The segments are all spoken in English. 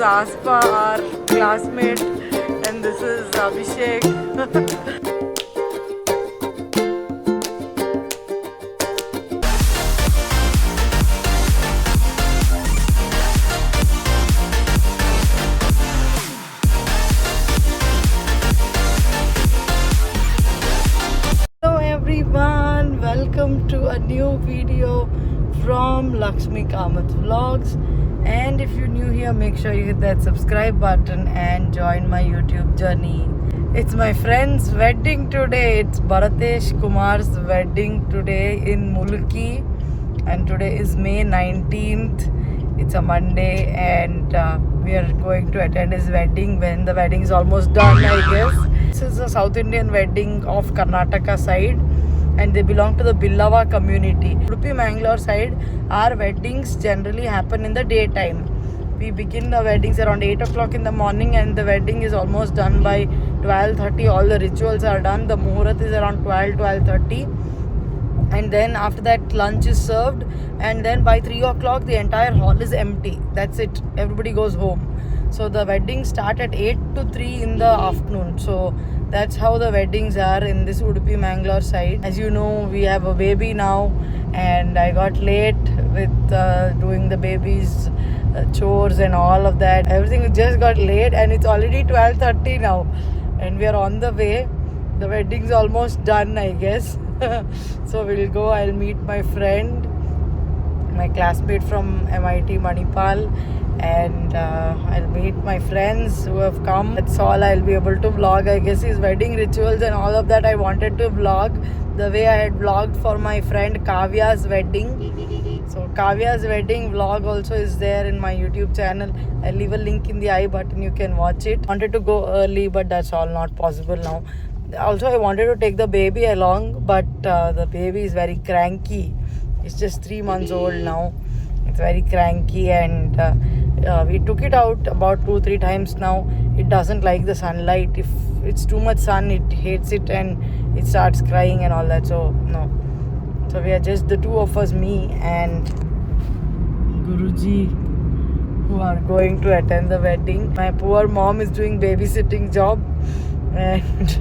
Aspa, our classmate, and this is Abhishek. Hello everyone, welcome to a new video from Lakshmi Kamath Vlogs. And if you're new here, make sure you hit that subscribe button and join my YouTube journey. It's my friend's wedding today. It's Bharatesh Kumar's wedding today in Mulki, and today is May 19th. It's a Monday, and we are going to attend his wedding when the wedding is almost done, I guess. This is a South Indian wedding of Karnataka side, and they belong to the Billava community. Udupi Mangalore side, our weddings generally happen in the daytime. We begin the weddings around 8 o'clock in the morning, and the wedding is almost done by 12:30. All the rituals are done. The Muhurat is around 12:30. And then after that lunch is served, and then by 3 o'clock the entire hall is empty. That's it, everybody goes home. So the weddings start at 8 to 3 in the afternoon. So that's how the weddings are in this Udupi Mangalore side. As you know, we have a baby now, and I got late with doing the baby's chores and all of that. Everything just got late, and it's already 12:30 now, and we are on the way. The wedding's almost done, I guess. So we'll go. I'll meet my friend, my classmate from MIT Manipal, and I'll meet my friends who have come. That's all I'll be able to vlog. I guess his wedding rituals and all of that I wanted to vlog the way I had vlogged for my friend Kavya's wedding. So Kavya's wedding vlog also is there in my YouTube channel. I'll leave a link in the I button. You can watch it. Wanted to go early, but that's all not possible now. Also, I wanted to take the baby along, but the baby is very cranky. It's just 3 months old now. It's very cranky, and we took it out about 2-3 times now. It doesn't like the sunlight. If it's too much sun, it hates it and it starts crying and all that. So no. So we are just the two of us, me and Guruji, who are going to attend the wedding. My poor mom is doing babysitting job, and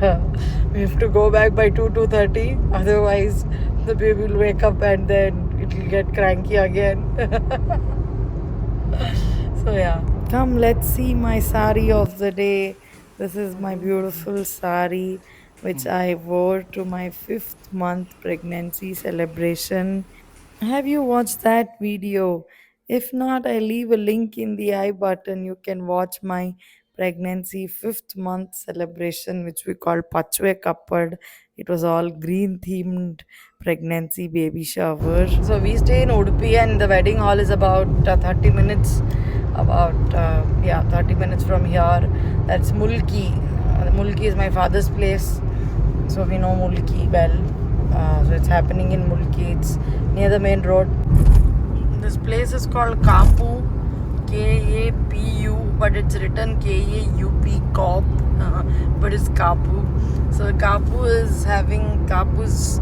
we have to go back by 2:30. Otherwise the baby will wake up and then it will get cranky again. So yeah, come, let's see my sari of the day. This is my beautiful sari which I wore to my 5th month pregnancy celebration. Have you watched that video? If not, I leave a link in the I button. You can watch my pregnancy 5th month celebration, which we call Pachwe Kappad. It was all green themed pregnancy baby shower. So we stay in Udupi, and the wedding hall is about 30 minutes. 30 minutes from here. That's Mulki. Mulki is my father's place, so we know Mulki well. So it's happening in Mulki. It's near the main road. This place is called Kapu, Kapu, but it's written Kaup, Cop, but it's Kapu. So Kapu is having Kapu's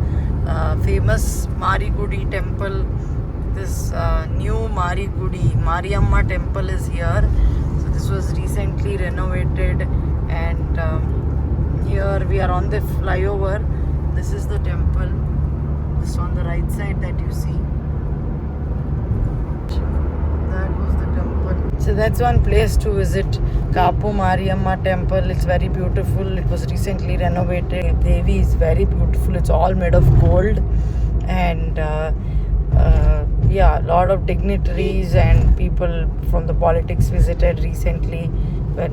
famous Marigudi temple. This new Marigudi, Mariamma temple is here. So this was recently renovated, and here we are on the flyover. This is the temple. This on the right side that you see. That was the temple. So that's one place to visit. Kapu Mariamma temple. It's very beautiful. It was recently renovated. Devi is very beautiful. It's all made of gold, and a lot of dignitaries and people from the politics visited recently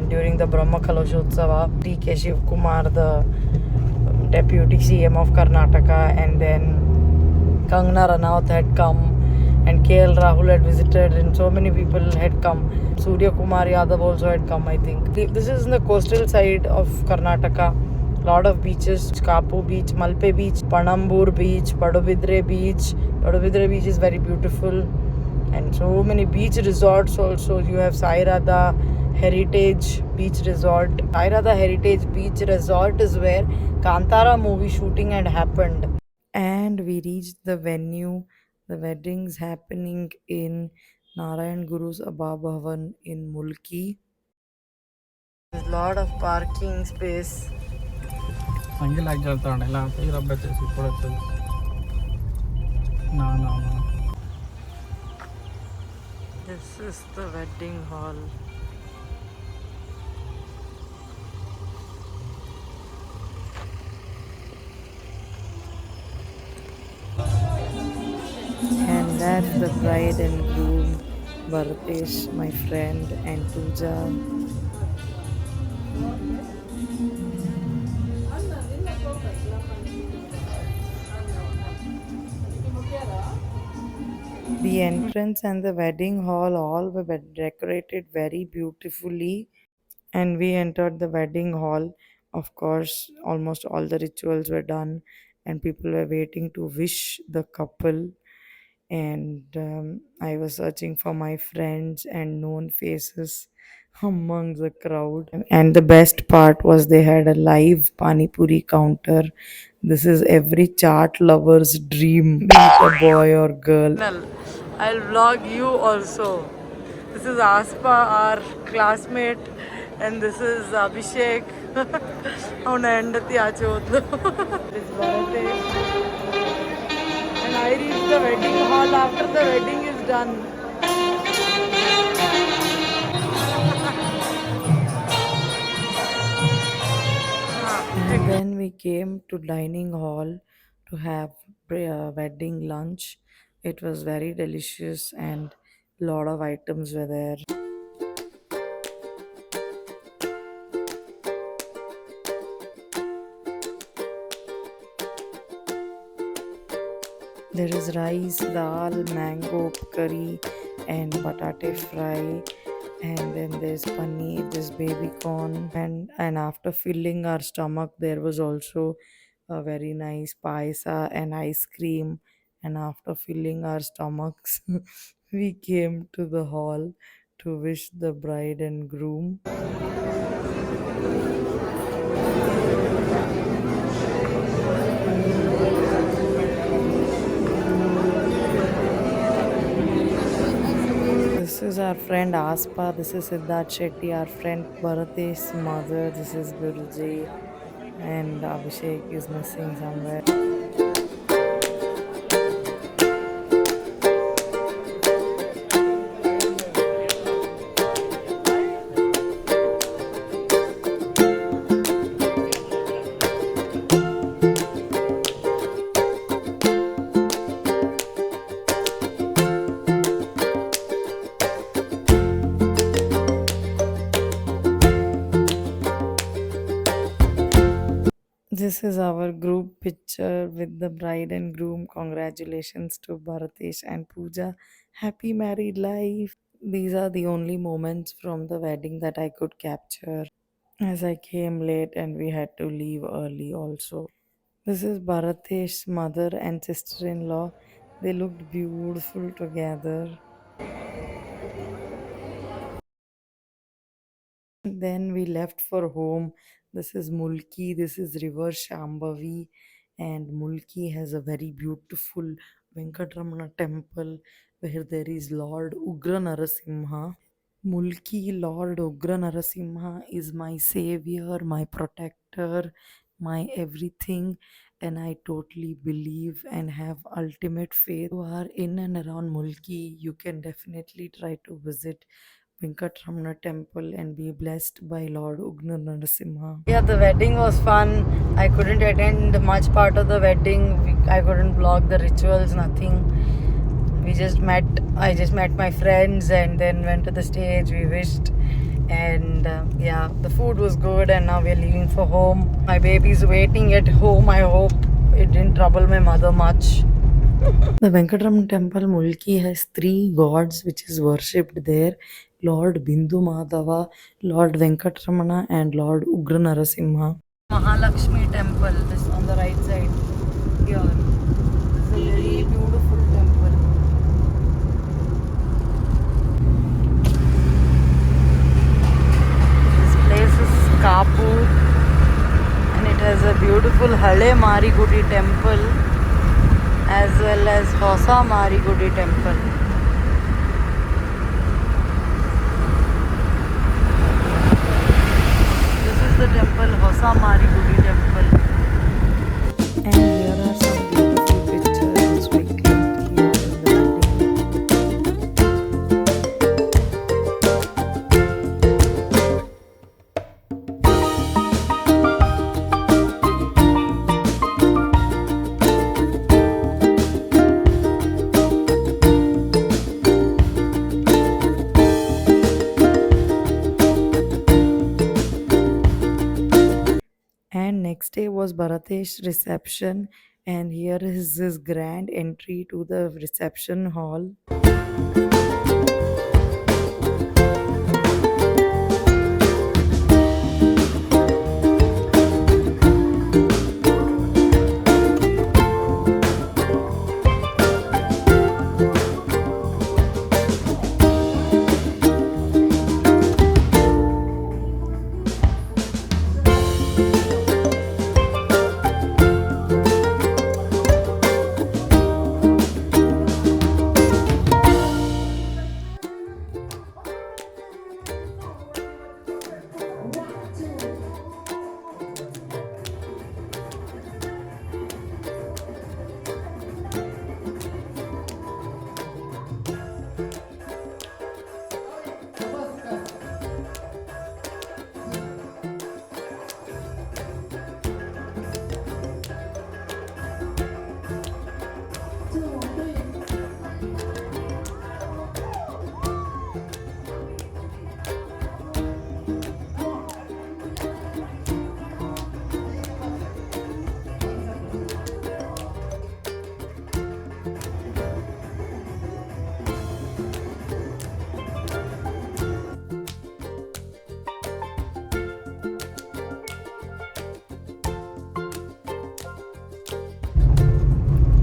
during the Brahma Kaloshotsava. D.K. Shiv Kumar, the Deputy CM of Karnataka, and then Kangana Ranaut had come, and KL Rahul had visited, and so many people had come. Surya Kumar Yadav also had come, I think. This is in the coastal side of Karnataka. Lot of beaches: Kapu beach, Malpe beach, Panambur beach, Padubidre beach. Padubidre beach is very beautiful, and so many beach resorts also. You have Sai Radha Heritage Beach Resort. Sai Radha Heritage Beach Resort is where Kantara movie shooting had happened. And we reached the venue. The wedding's happening in Narayan Guru's Abha Bhavan in Mulki. There's a lot of parking space. ಹಂಗೆ lock ಹೇಳ್ತಾಳೆ ಎಲ್ಲ ಇರಬ್ಬ ಕೊಡುತ್ತೆ ನಾನು This is the wedding hall. And that's the bride and groom, Bharatesh, my friend, and Pooja. The entrance and the wedding hall all were decorated very beautifully, and we entered the wedding hall. Of course, almost all the rituals were done, and people were waiting to wish the couple. And I was searching for my friends and known faces among the crowd. And the best part was they had a live pani puri counter. This is every chaat lover's dream, be it a boy or girl. I'll vlog you also. This is Aspa, our classmate, and this is Abhishek. ಅವನ ಹೆಂಡತಿ ಆಚೆ ಹೋದ್ಲು. This Bharatesh. And I reached the wedding hall after the wedding is done. And then we came to dining hall to have wedding lunch. It was very delicious and lot of items were there. There is rice, dal, mango, curry, and batate fry. And then there's paneer, there's baby corn. And after filling our stomach, there was also a very nice paisa and ice cream. And after filling our stomachs, we came to the hall to wish the bride and groom. This is our friend Aspa, this is Siddharth Shetty, our friend Bharatesh's mother, this is Guruji, and Abhishek is missing somewhere. This is our group picture with the bride and groom. Congratulations to Bharatesh and Pooja. Happy married life. These are the only moments from the wedding that I could capture, as I came late and we had to leave early also. This is Bharatesh's mother and sister-in-law. They looked beautiful together. Then we left for home. This is Mulki, this is River Shambhavi, and Mulki has a very beautiful Venkatramana temple where there is Lord Ugra Narasimha. Mulki Lord Ugra Narasimha is my savior, my protector, my everything, and I totally believe and have ultimate faith. You are in and around Mulki, you can definitely try to visit Venkatramana temple and be blessed by Lord Ugna Narasimha. Yeah, the wedding was fun. I couldn't attend much part of the wedding. I couldn't vlog the rituals, nothing. I just met my friends and then went to the stage. We wished, and yeah, the food was good. And now we're leaving for home. My baby's waiting at home. I hope it didn't trouble my mother much. The Venkataraman temple Mulki has 3 gods which is worshipped there: Lord Bindu Madhava, Lord Venkatramana, and Lord Ugra Narasimha. Mahalakshmi temple, this on the right side here. It's a very beautiful temple. This place is Kapur, and it has a beautiful Hale Marigudi temple as well as Hosa Marigudi temple. the temple, Hosa Marigudi temple. And here are some beautiful pictures we clicked here in the building. And next day was Bharatesh reception, and here is his grand entry to the reception hall.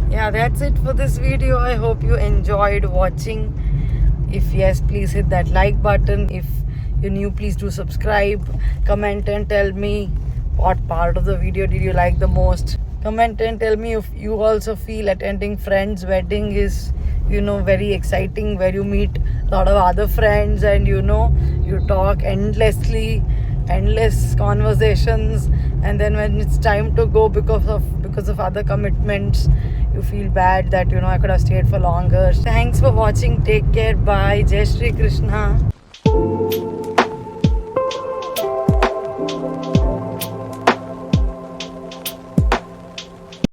Yeah, that's it for this video. I hope you enjoyed watching. If yes, please hit that like button. If you're new, please do subscribe. Comment and tell me what part of the video did you like the most. Comment and tell me if you also feel attending friends' wedding is, very exciting, where you meet a lot of other friends and you talk endlessly, endless conversations, and then when it's time to go because of other commitments, you feel bad that I could have stayed for longer. Thanks for watching. Take care. Bye. Jai Shri Krishna.